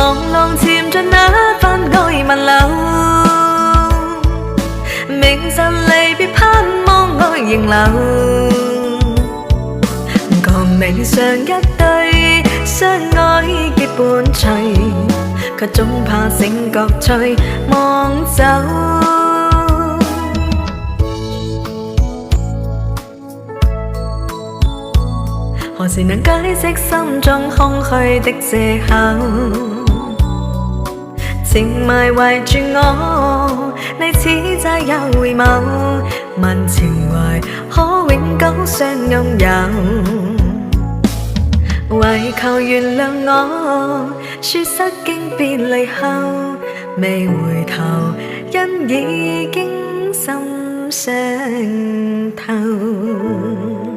望浪潛進那份愛萬流，明晨離別盼望愛仍留。狂迷上一對相愛結伴隨，卻總怕醒覺隨望走。何時能解釋心中空虛的藉口？情埋圍住我，你似債有回眸，問情懷可永久相擁有。為求原諒我，說失經別離後，未回頭，因已經心傷透。